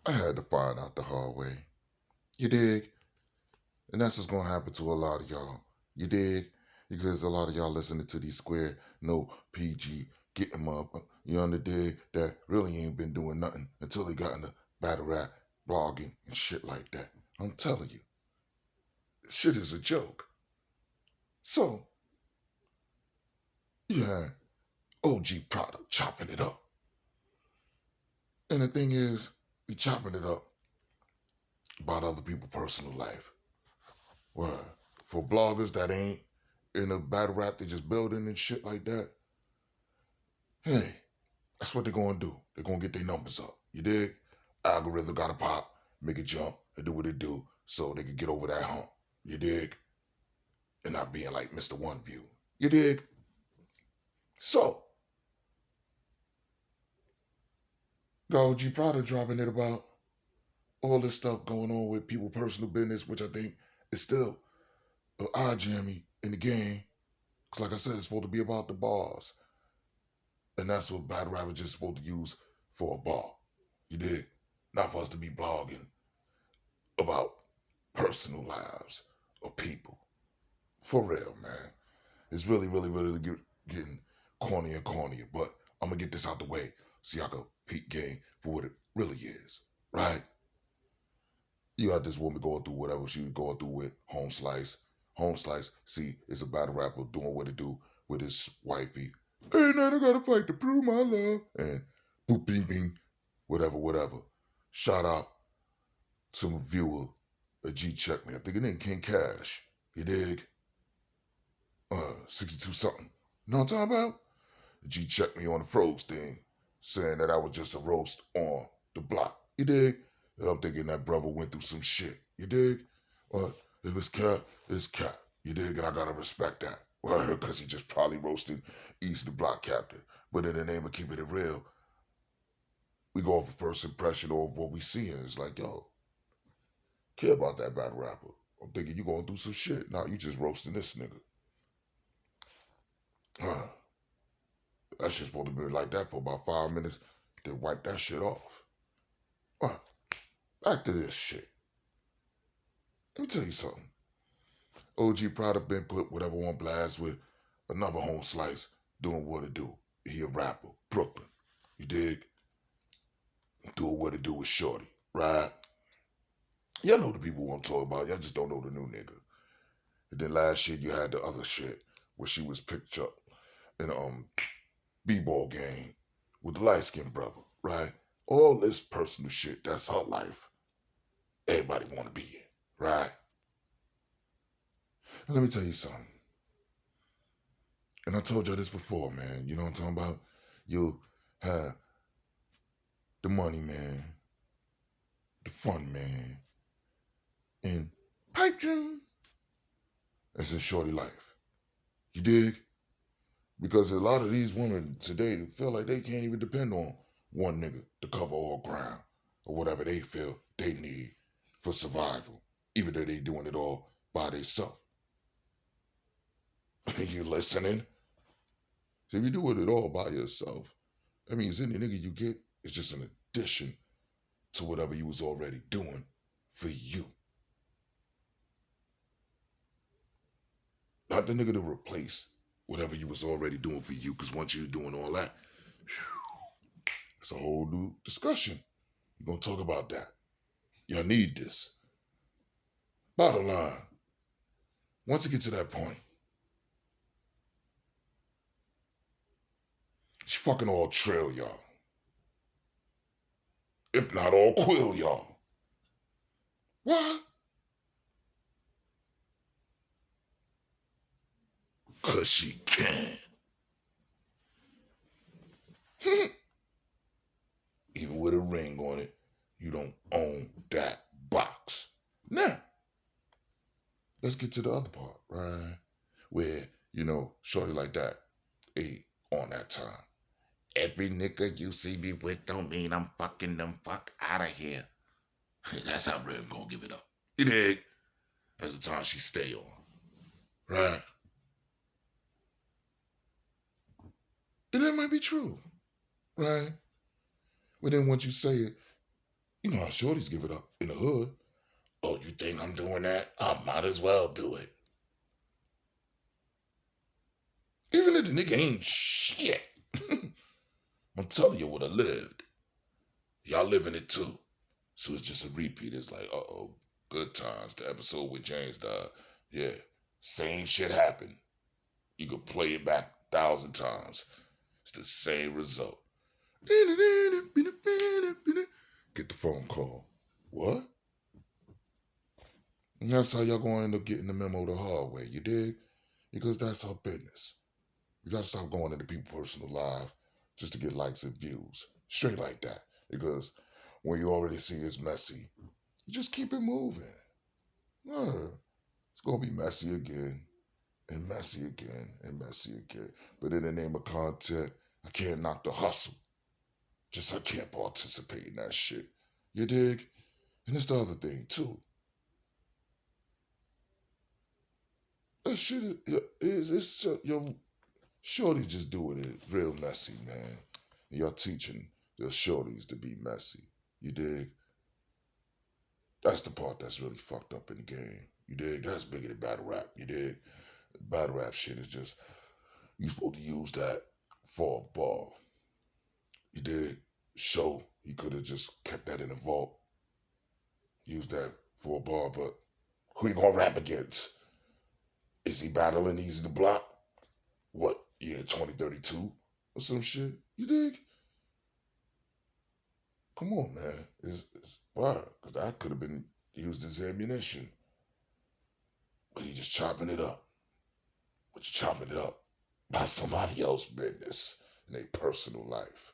I had to find out the hard way. You dig? And that's what's gonna happen to a lot of y'all. You dig? Because a lot of y'all listening to these square, no PG, get them up. You on the dig that really ain't been doing nothing until they got into battle rap, blogging, and shit like that. I'm telling you, shit is a joke. So, yeah, OG product chopping it up. And the thing is, he chopping it up about other people's personal life. Well, for bloggers that ain't in a battle rap, they just building and shit like that. Hey, that's what they're gonna do. They're gonna get their numbers up. You dig? Algorithm gotta pop, make it jump, and do what it do so they can get over that hump. You dig? And not being like Mr. One View. You dig? So, got OG Prada dropping it about all this stuff going on with people personal business, which I think is still eye jammy in the game. Cause like I said, it's supposed to be about the bars. And that's what battle rappers just supposed to use for a bar. You dig? Not for us to be blogging about personal lives of people. For real, man. It's really, really, really getting corny and cornier. But I'm gonna get this out the way so y'all can peep game for what it really is. Right? You got this woman going through whatever she was going through with Home Slice. Home Slice, see, is a battle rapper doing what it do with his wifey. Hey, now I gotta fight to prove my love. And boop, bing, bing, whatever, whatever. Shout out to my viewer, a G check me. I think it ain't King Cash. You dig? 62 something. You know what I'm talking about? A G checked me on the froze thing, saying that I was just a roast on the block. You dig? And I'm thinking that brother went through some shit. You dig? Well, if it's cat, it's cat. You dig? And I gotta respect that. Well, because he just probably roasted East the block captain. But in the name of keeping it real, we go off a first impression of what we see, and it's like, yo, care about that battle rapper. I'm thinking you going through some shit. Nah, you just roasting this nigga. That's just supposed to be like that for about 5 minutes, then wipe that shit off. Back to this shit. Let me tell you something. OG Prada been put whatever on blast with another Home Slice doing what it do. He a rapper, Brooklyn. You dig? Doing what it do with Shorty, right? Y'all know the people want to talk about. Y'all just don't know the new nigga. And then last year you had the other shit where she was picked up in a b-ball game with the light-skinned brother, right? All this personal shit, that's her life. Everybody want to be in, right? And let me tell you something. And I told you this before, man. You know what I'm talking about? You have the money, man, the fun, man, and pipe dream. That's a shorty life. You dig? Because a lot of these women today feel like they can't even depend on one nigga to cover all ground or whatever they feel they need for survival, even though they doing it all by themselves. You listening? So if you do it all by yourself, that means any nigga you get is just an addition to whatever you was already doing for you. Not the nigga to replace whatever you was already doing for you, because once you're doing all that, it's a whole new discussion. We're going to talk about that. Y'all need this. Bottom line, once you get to that point, she fucking all trail y'all. If not all quill y'all. What? Cause she can. Even with a ring on it, you don't own that box. Now, let's get to the other part, right? Where, shorty like that ain't on that time. Every nigga you see me with don't mean I'm fucking them fuck out of here. That's how Rim gonna give it up. You dig? That's the time she stay on. Right? And that might be true. Right? But then once you say it, You know how shorties give it up in the hood. Oh, you think I'm doing that? I might as well do it. Even if the nigga ain't shit. I'm telling you what I lived. Y'all living it too. So it's just a repeat. It's like, uh-oh, good times. The episode with James died. Yeah, same shit happened. You could play it back 1,000 times. It's the same result. Get the phone call. What? And that's how y'all gonna end up getting the memo the hard way, you dig? Because that's our business. You gotta stop going into people's personal life just to get likes and views. Straight like that. Because when you already see it's messy, you just keep it moving. It's gonna be messy again, and messy again, and messy again. But in the name of content, I can't knock the hustle. Just I can't participate in that shit. You dig? And it's the other thing too. That shit is yo shorty just doing it real messy, man. And y'all teaching the shorties to be messy. You dig? That's the part that's really fucked up in the game. You dig? That's bigger than battle rap. You dig? Battle rap shit is just you supposed to use that for a ball. You dig? Show he could have just kept that in the vault. Use that for a ball, but who you gonna rap against? Is he battling Easy to Block? What, year 2032 or some shit? You dig? Come on, man. It's fire. Because that could have been used as ammunition. But you just chopping it up. But you're chopping it up by somebody else's business in their personal life.